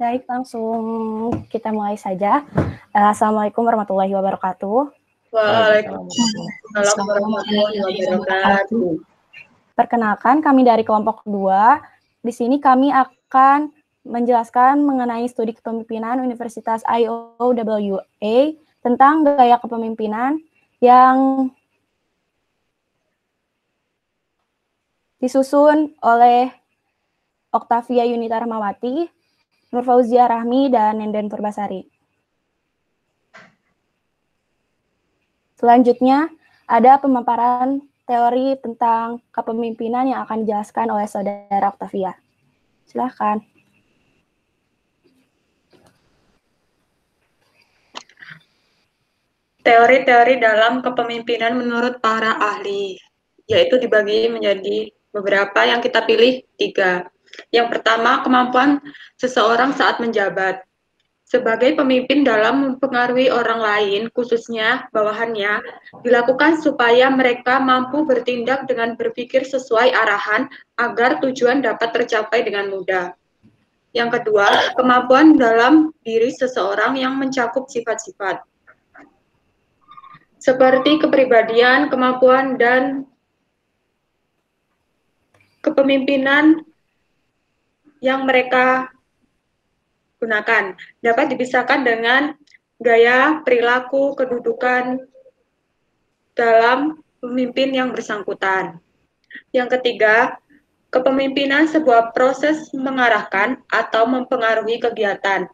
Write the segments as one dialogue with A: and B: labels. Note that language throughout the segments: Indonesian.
A: Baik, langsung kita mulai saja. Assalamualaikum warahmatullahi wabarakatuh.
B: Waalaikumsalam warahmatullahi wabarakatuh.
A: Perkenalkan, kami dari kelompok 2. Di sini kami akan menjelaskan mengenai studi kepemimpinan Universitas IOWA tentang gaya kepemimpinan yang disusun oleh Oktavia Yunita Rahmawati, Nur Fauzia Rahmi, dan Nenden Purbasari. Selanjutnya, ada pemaparan teori tentang kepemimpinan yang akan dijelaskan oleh Saudara Oktavia. Silakan.
B: Teori-teori dalam kepemimpinan menurut para ahli, yaitu dibagi menjadi beberapa yang kita pilih 3. Yang pertama, kemampuan seseorang saat menjabat. Sebagai pemimpin dalam mempengaruhi orang lain, khususnya bawahannya, dilakukan supaya mereka mampu bertindak dengan berpikir sesuai arahan agar tujuan dapat tercapai dengan mudah. Yang kedua, kemampuan dalam diri seseorang yang mencakup sifat-sifat seperti kepribadian, kemampuan, dan kepemimpinan yang mereka gunakan dapat dipisahkan dengan gaya, perilaku, kedudukan dalam pemimpin yang bersangkutan. Yang ketiga, kepemimpinan sebuah proses mengarahkan atau mempengaruhi kegiatan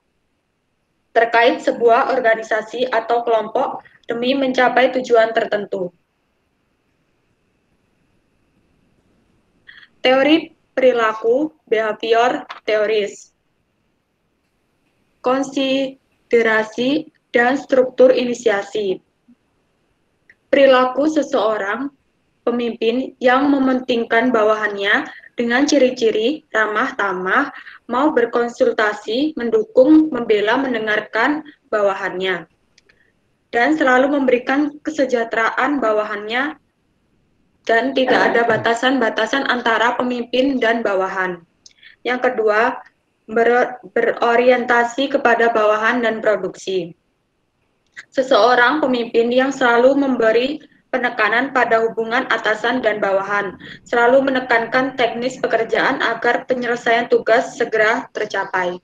B: terkait sebuah organisasi atau kelompok demi mencapai tujuan tertentu. Teori perilaku, behavior theories, konsiderasi, dan struktur inisiasi. Perilaku seseorang, pemimpin yang mementingkan bawahannya dengan ciri-ciri ramah tamah, mau berkonsultasi, mendukung, membela, mendengarkan bawahannya, dan selalu memberikan kesejahteraan bawahannya, dan tidak ada batasan-batasan antara pemimpin dan bawahan. Yang kedua, berorientasi kepada bawahan dan produksi. Seseorang pemimpin yang selalu memberi penekanan pada hubungan atasan dan bawahan, selalu menekankan teknis pekerjaan agar penyelesaian tugas segera tercapai.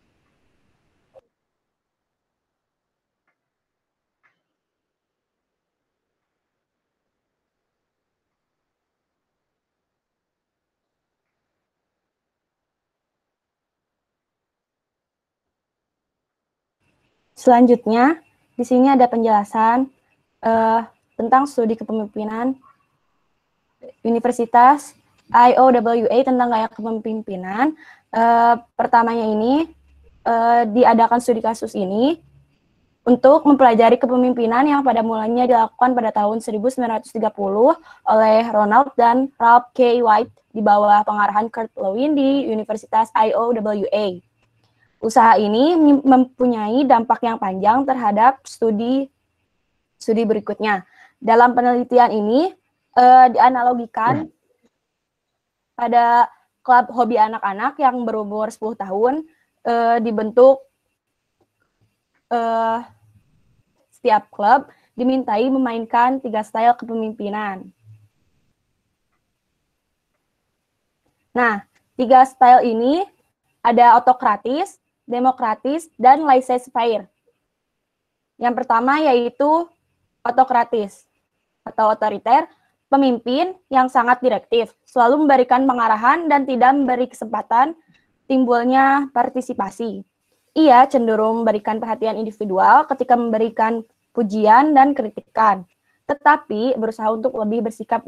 A: Selanjutnya, di sini ada penjelasan tentang studi kepemimpinan Universitas IOWA tentang gaya kepemimpinan. Pertamanya ini diadakan studi kasus ini untuk mempelajari kepemimpinan yang pada mulanya dilakukan pada tahun 1930 oleh Ronald dan Ralph K. White di bawah pengarahan Kurt Lewin di Universitas IOWA. Usaha ini mempunyai dampak yang panjang terhadap studi berikutnya. Dalam penelitian ini dianalogikan pada klub hobi anak-anak yang berumur 10 tahun dibentuk setiap klub dimintai memainkan 3 style kepemimpinan. Nah, 3 style ini ada autokratis, demokratis, dan laissez-faire. Yang pertama yaitu autokratis atau otoriter, pemimpin yang sangat direktif, selalu memberikan pengarahan dan tidak memberi kesempatan timbulnya partisipasi. Ia cenderung memberikan perhatian individual ketika memberikan pujian dan kritikan, tetapi berusaha untuk lebih bersikap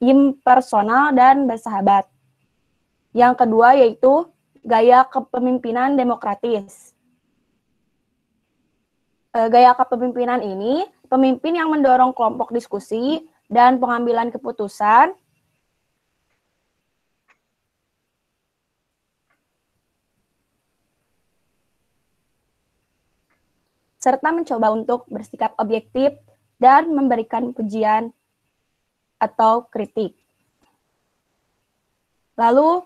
A: impersonal dan bersahabat. Yang kedua yaitu gaya kepemimpinan demokratis. Gaya kepemimpinan ini, pemimpin yang mendorong kelompok diskusi dan pengambilan keputusan serta mencoba untuk bersikap objektif dan memberikan pujian atau kritik. Lalu,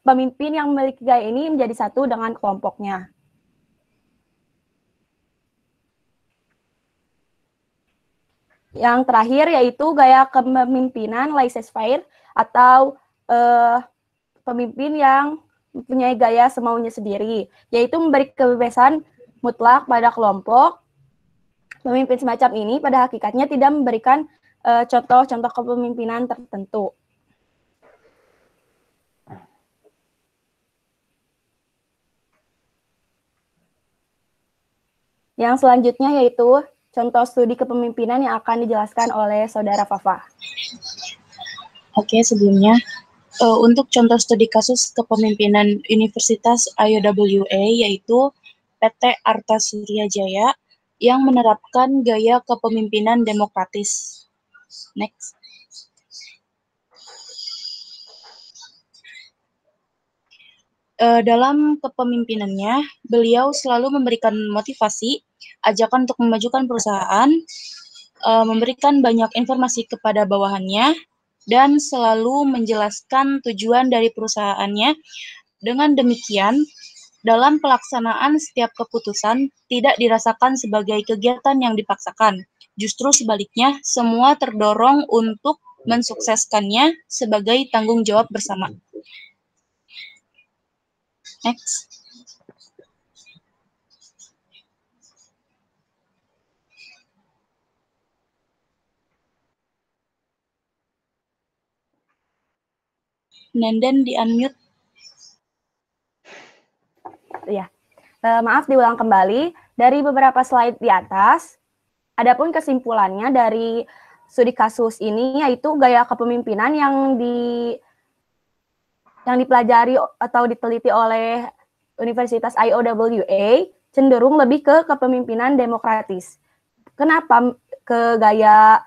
A: pemimpin yang memiliki gaya ini menjadi satu dengan kelompoknya. Yang terakhir yaitu gaya kepemimpinan laissez-faire atau pemimpin yang mempunyai gaya semaunya sendiri, yaitu memberi kebebasan mutlak pada kelompok. Pemimpin semacam ini pada hakikatnya tidak memberikan contoh-contoh kepemimpinan tertentu. Yang selanjutnya yaitu contoh studi kepemimpinan yang akan dijelaskan oleh Saudara Fafa.
C: Oke, sebelumnya untuk contoh studi kasus kepemimpinan Universitas IOWA yaitu PT Arta Surya Jaya yang menerapkan gaya kepemimpinan demokratis. Next. Dalam kepemimpinannya, beliau selalu memberikan motivasi, ajakan untuk memajukan perusahaan, memberikan banyak informasi kepada bawahannya, dan selalu menjelaskan tujuan dari perusahaannya. Dengan demikian, dalam pelaksanaan setiap keputusan tidak dirasakan sebagai kegiatan yang dipaksakan. Justru sebaliknya, semua terdorong untuk mensukseskannya sebagai tanggung jawab bersama. Next. Nenden di-unmute.
A: Ya, maaf diulang kembali. Dari beberapa slide di atas, adapun kesimpulannya dari studi kasus ini yaitu gaya kepemimpinan yang dipelajari atau diteliti oleh Universitas IOWA cenderung lebih ke kepemimpinan demokratis. Kenapa ke gaya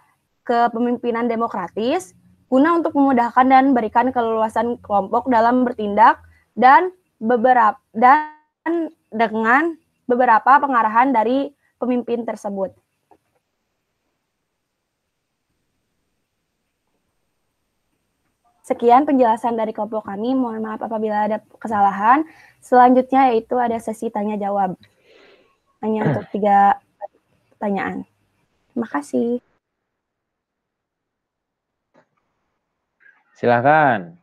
A: kepemimpinan demokratis? Guna untuk memudahkan dan berikan keleluasan kelompok dalam bertindak dan dengan beberapa pengarahan dari pemimpin tersebut. Sekian penjelasan dari kelompok kami. Mohon maaf apabila ada kesalahan. Selanjutnya yaitu ada sesi tanya jawab. Hanya untuk 3 pertanyaan. Terima kasih.
D: Silakan.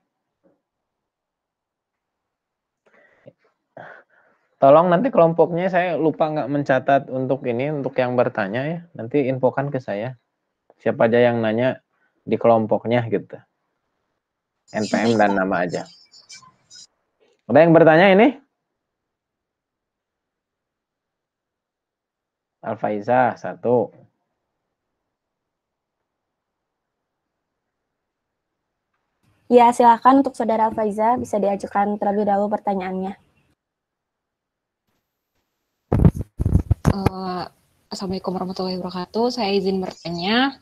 D: Tolong nanti kelompoknya saya lupa nggak mencatat untuk ini, untuk yang bertanya ya. Nanti infokan ke saya. Siapa aja yang nanya di kelompoknya gitu. NPM dan nama aja. Ada yang bertanya ini? Alfaiza, 1.
A: Ya, silakan untuk Saudara Alfaiza bisa diajukan terlebih dahulu pertanyaannya.
E: Assalamualaikum warahmatullahi wabarakatuh. Saya izin bertanya.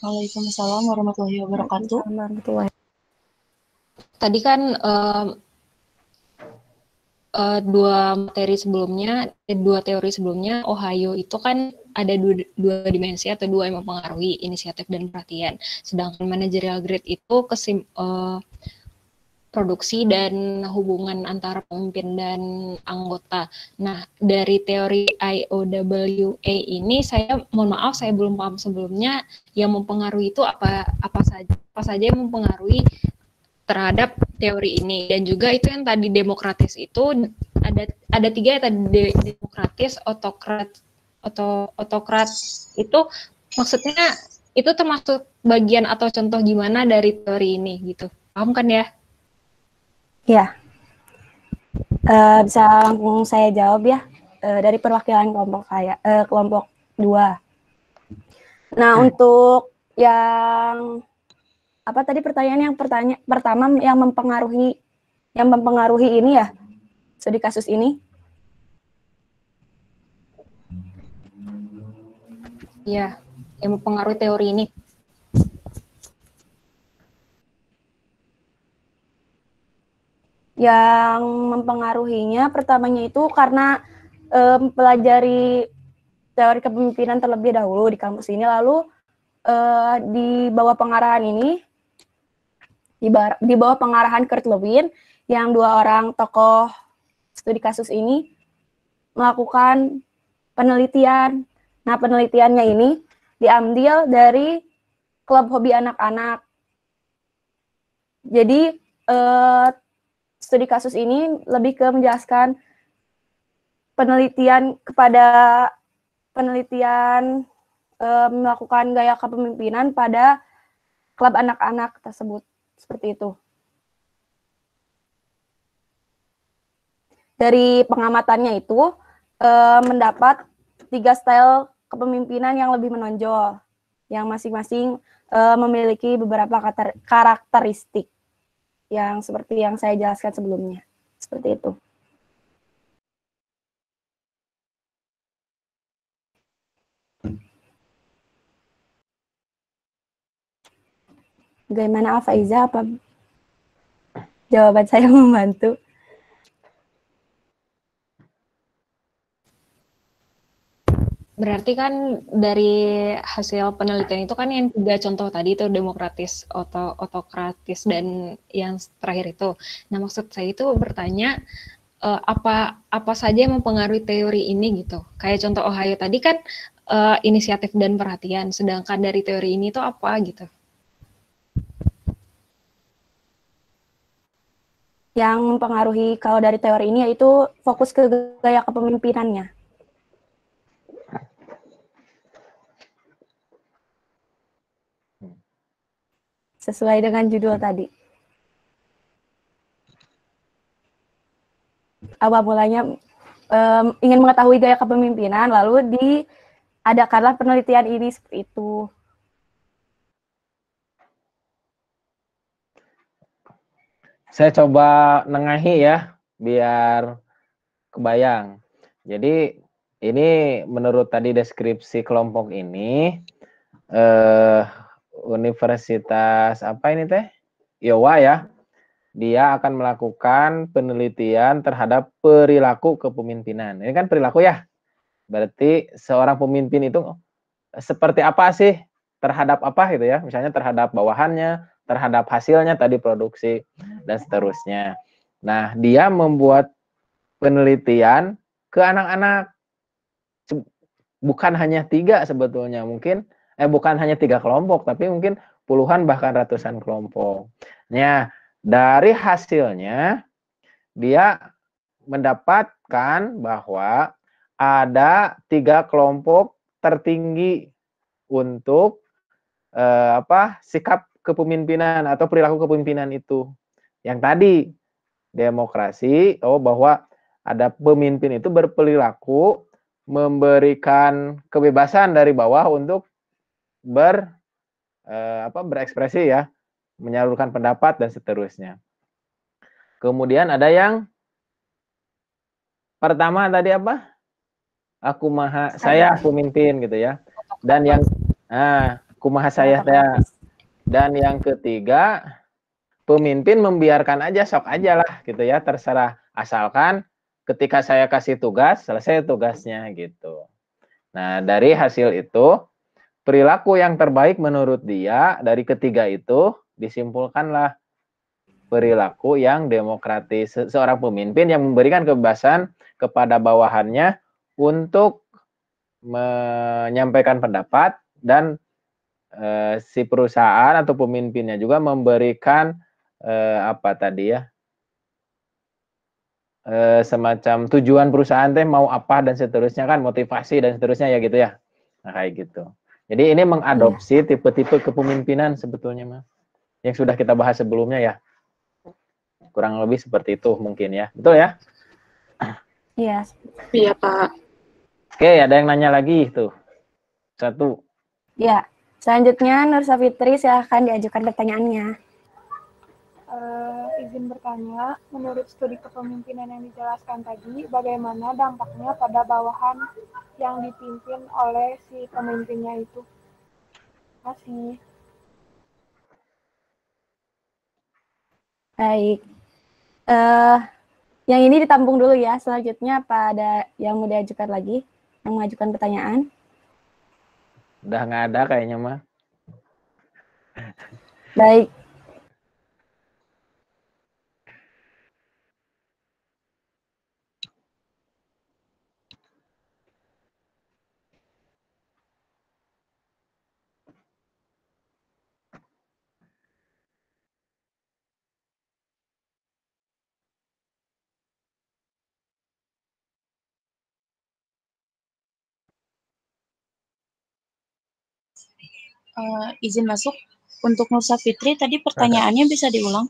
C: Waalaikumsalam warahmatullahi wabarakatuh.
E: Tadi kan dua teori sebelumnya, Ohio itu kan ada dua dimensi atau dua yang mempengaruhi, inisiatif dan perhatian. Sedangkan managerial grade itu produksi dan hubungan antara pemimpin dan anggota. Nah, dari teori IOWA ini saya mohon maaf saya belum paham sebelumnya yang mempengaruhi itu apa saja yang mempengaruhi terhadap teori ini, dan juga itu yang tadi demokratis itu ada 3 ya tadi, demokratis, autokrat itu maksudnya itu termasuk bagian atau contoh gimana dari teori ini gitu, paham kan ya?
A: Ya, bisa langsung saya jawab ya, dari perwakilan kelompok 2. Nah, untuk yang apa tadi pertanyaan pertama yang mempengaruhi ini ya, studi kasus ini?
E: Ya, yang mempengaruhi teori ini.
A: Yang mempengaruhinya pertamanya itu karena mempelajari teori kepemimpinan terlebih dahulu di kampus ini, lalu di bawah pengarahan ini di bawah pengarahan Kurt Lewin, yang 2 orang tokoh studi kasus ini melakukan penelitian. Nah, penelitiannya ini diambil dari klub hobi anak-anak. Jadi, studi kasus ini lebih ke menjelaskan penelitian melakukan gaya kepemimpinan pada klub anak-anak tersebut. Seperti itu. Dari pengamatannya itu, mendapat 3 style kepemimpinan yang lebih menonjol, yang masing-masing memiliki beberapa karakteristik yang seperti yang saya jelaskan sebelumnya. Seperti itu. Bagaimana Alfaiza? Apa jawaban saya membantu?
E: Berarti kan dari hasil penelitian itu kan yang 3 contoh tadi itu demokratis, otokratis, dan yang terakhir itu. Nah, maksud saya itu bertanya apa saja yang mempengaruhi teori ini gitu. Kayak contoh Ohio tadi kan inisiatif dan perhatian, sedangkan dari teori ini tuh apa gitu.
A: Yang mempengaruhi kalau dari teori ini yaitu fokus ke gaya kepemimpinannya. Sesuai dengan judul tadi. Awal mulanya ingin mengetahui gaya kepemimpinan, lalu diadakanlah penelitian ini seperti itu.
D: Saya coba nengahi ya, biar kebayang. Jadi ini menurut tadi deskripsi kelompok ini, Universitas apa ini teh? Iowa ya. Dia akan melakukan penelitian terhadap perilaku kepemimpinan. Ini kan perilaku ya. Berarti seorang pemimpin itu seperti apa sih? Terhadap apa gitu ya? Misalnya terhadap bawahannya, terhadap hasilnya tadi produksi dan seterusnya. Nah, dia membuat penelitian ke anak-anak. Bukan hanya 3 sebetulnya, mungkin bukan hanya 3 kelompok, tapi mungkin puluhan bahkan ratusan kelompok. Nah, dari hasilnya dia mendapatkan bahwa ada 3 kelompok tertinggi untuk sikap kepemimpinan atau perilaku kepemimpinan itu. Yang tadi demokrasi, bahwa ada pemimpin itu berperilaku memberikan kebebasan dari bawah untuk berekspresi ya, menyalurkan pendapat dan seterusnya. Kemudian ada yang pertama tadi apa? Aku maha, saya pemimpin gitu ya. Dan yang kumaha saya. Dan yang ketiga, pemimpin membiarkan aja, sok aja lah gitu ya, terserah, asalkan ketika saya kasih tugas, selesai tugasnya gitu. Nah, dari hasil itu, perilaku yang terbaik menurut dia dari ketiga itu disimpulkanlah perilaku yang demokratis. Seorang pemimpin yang memberikan kebebasan kepada bawahannya untuk menyampaikan pendapat, dan si perusahaan atau pemimpinnya juga memberikan semacam tujuan perusahaan teh mau apa dan seterusnya kan, motivasi dan seterusnya ya gitu ya. Nah, kayak gitu. Jadi ini mengadopsi tipe-tipe kepemimpinan sebetulnya mah, yang sudah kita bahas sebelumnya ya. Kurang lebih seperti itu mungkin ya. Betul ya?
A: Iya.
B: Iya, Pak.
D: Oke, ada yang nanya lagi tuh. 1.
A: Ya, selanjutnya Nur Safitri, silahkan diajukan pertanyaannya.
F: Izin bertanya, menurut studi kepemimpinan yang dijelaskan tadi, bagaimana dampaknya pada bawahan yang dipimpin oleh si pemimpinnya itu? Terima kasih.
A: Baik. Yang ini ditampung dulu ya. Selanjutnya apa ada yang mau diajukan lagi? Yang mengajukan pertanyaan?
D: Udah nggak ada kayaknya mah.
A: Baik.
C: Izin masuk. Untuk Nur Safitri, tadi pertanyaannya bisa diulang?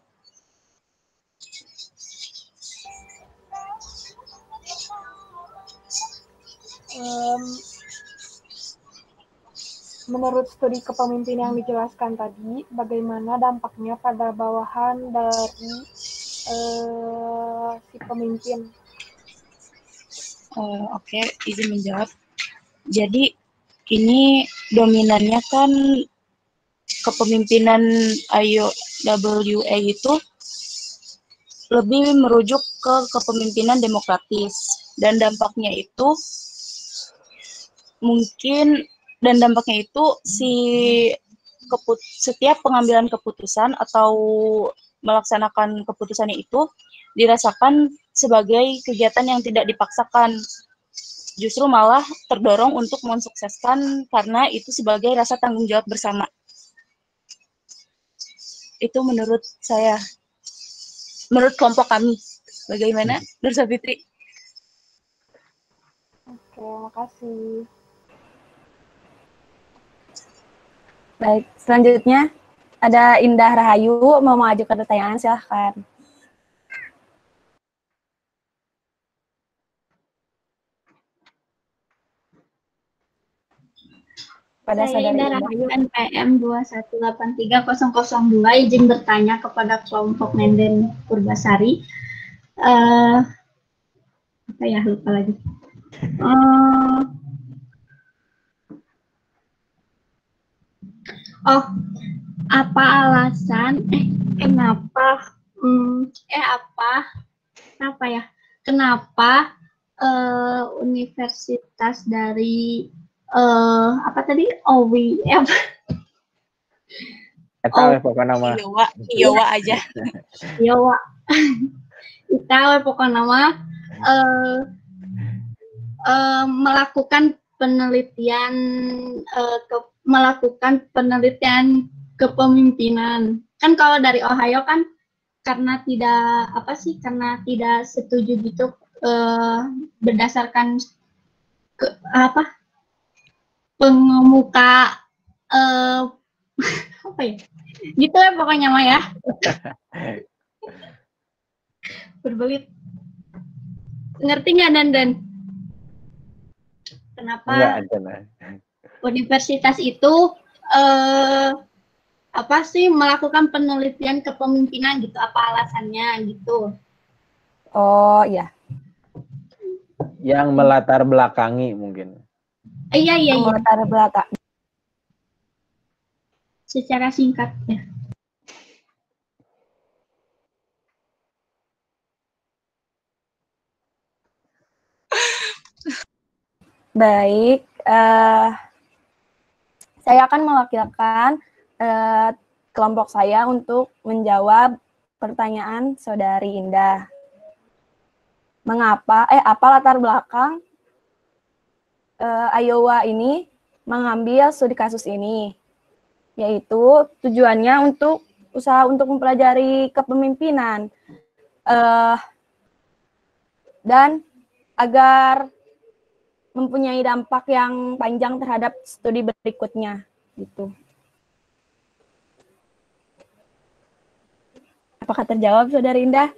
F: Menurut studi kepemimpinan yang dijelaskan tadi, bagaimana dampaknya pada bawahan dari si pemimpin?
C: Oke, izin menjawab. Jadi ini dominannya kan kepemimpinan IOWA itu lebih merujuk ke kepemimpinan demokratis, dan dampaknya itu setiap pengambilan keputusan atau melaksanakan keputusannya itu dirasakan sebagai kegiatan yang tidak dipaksakan, justru malah terdorong untuk mensukseskan karena itu sebagai rasa tanggung jawab bersama. Itu menurut saya, menurut kelompok kami. Bagaimana, Nur Safitri?
F: Oke, makasih.
A: Baik, selanjutnya ada Indah Rahayu mau mengajukan pertanyaan, silahkan. Pada
G: Saya Indah
A: Indah.
G: Rahayu, NPM 2183002, izin bertanya kepada kelompok Nenden Purbasari. Apa ya, lupa lagi. Apa alasan, kenapa universitas dari OWI
D: pokoknya nama
C: Iowa aja.
G: Iowa kita pokoknya nama melakukan penelitian kepemimpinan. Kan kalau dari Ohio kan karena tidak setuju gitu berdasarkan pengemuka gitu ya pokoknya mah ya. Berbelit. Ngerti nggak Dan? Kenapa universitas itu melakukan penelitian kepemimpinan gitu? Apa alasannya gitu?
A: Oh ya.
D: Yang melatar belakangi mungkin.
G: Iya.
A: Melatar belakang.
G: Secara singkat ya.
A: Baik, saya akan mewakilkan kelompok saya untuk menjawab pertanyaan Saudari Indah. Apa latar belakang Iowa ini mengambil studi kasus ini? Yaitu tujuannya untuk usaha untuk mempelajari kepemimpinan dan agar mempunyai dampak yang panjang terhadap studi berikutnya, gitu. Apakah terjawab, Saudari Indah?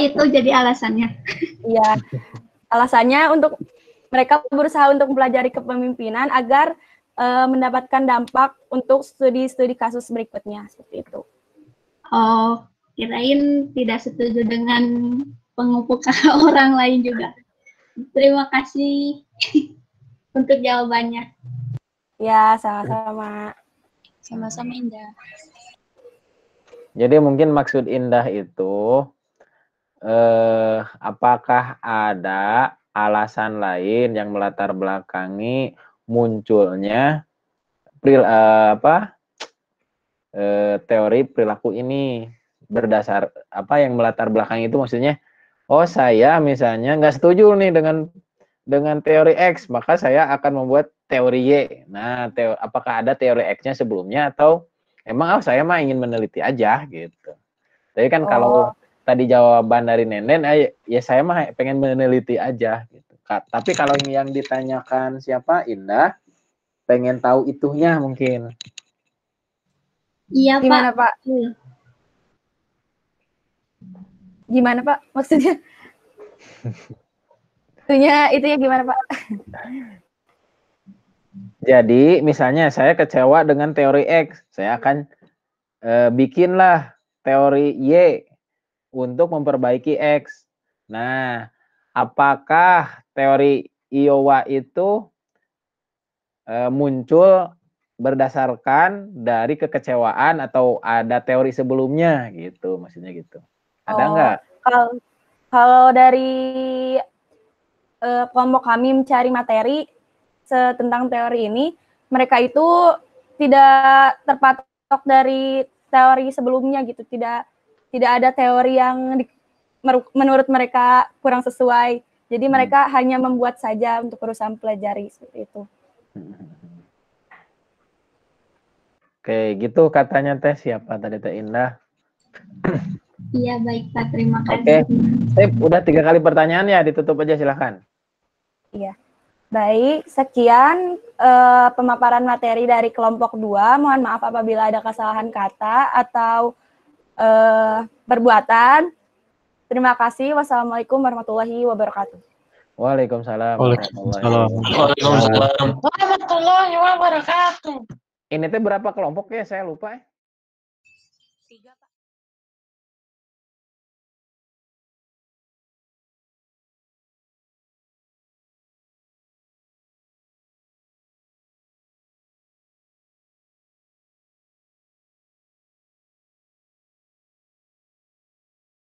G: Itu jadi alasannya.
A: Iya, alasannya untuk mereka berusaha untuk mempelajari kepemimpinan agar mendapatkan dampak untuk studi-studi kasus berikutnya, seperti itu.
G: Oh, kirain tidak setuju dengan pengemuka orang lain juga. Terima kasih untuk jawabannya.
A: Ya, sama-sama.
C: Sama-sama, Indah.
D: Jadi mungkin maksud Indah itu apakah ada alasan lain yang melatar belakangi munculnya teori perilaku ini, berdasar apa yang melatar belakangi itu maksudnya, saya misalnya nggak setuju nih dengan teori X, maka saya akan membuat teori Y. Nah, apakah ada teori X-nya sebelumnya atau emang saya mah ingin meneliti aja gitu. Tapi kan kalau tadi jawaban dari Nenden, ya saya mah pengen meneliti aja gitu. sepakat. Tapi kalau yang ditanyakan siapa, Indah, pengen tahu itunya mungkin.
G: Iya, Pak.
A: Gimana Pak? Gimana Pak? Maksudnya? Itunya gimana Pak?
D: Jadi misalnya saya kecewa dengan teori X, saya akan bikinlah teori Y untuk memperbaiki X. Nah, apakah teori Iowa itu muncul berdasarkan dari kekecewaan atau ada teori sebelumnya gitu, maksudnya gitu. Ada nggak?
A: Kalau dari kelompok kami mencari materi tentang teori ini, mereka itu tidak terpatok dari teori sebelumnya gitu, tidak ada teori yang menurut mereka kurang sesuai. Jadi mereka hanya membuat saja untuk urusan pelajari seperti itu.
D: Oke, gitu katanya Teh. Siapa tadi Teh Indah?
G: Iya, baik Pak. Terima kasih.
D: Oke, sip. Udah 3 kali pertanyaan ya, ditutup aja silahkan.
A: Iya. Baik, sekian pemaparan materi dari kelompok 2. Mohon maaf apabila ada kesalahan kata atau perbuatan. Terima kasih. Wassalamualaikum warahmatullahi wabarakatuh.
D: Waalaikumsalam.
H: Waalaikumsalam warahmatullahi wabarakatuh.
D: Ini teh berapa kelompok ya? Saya lupa ya.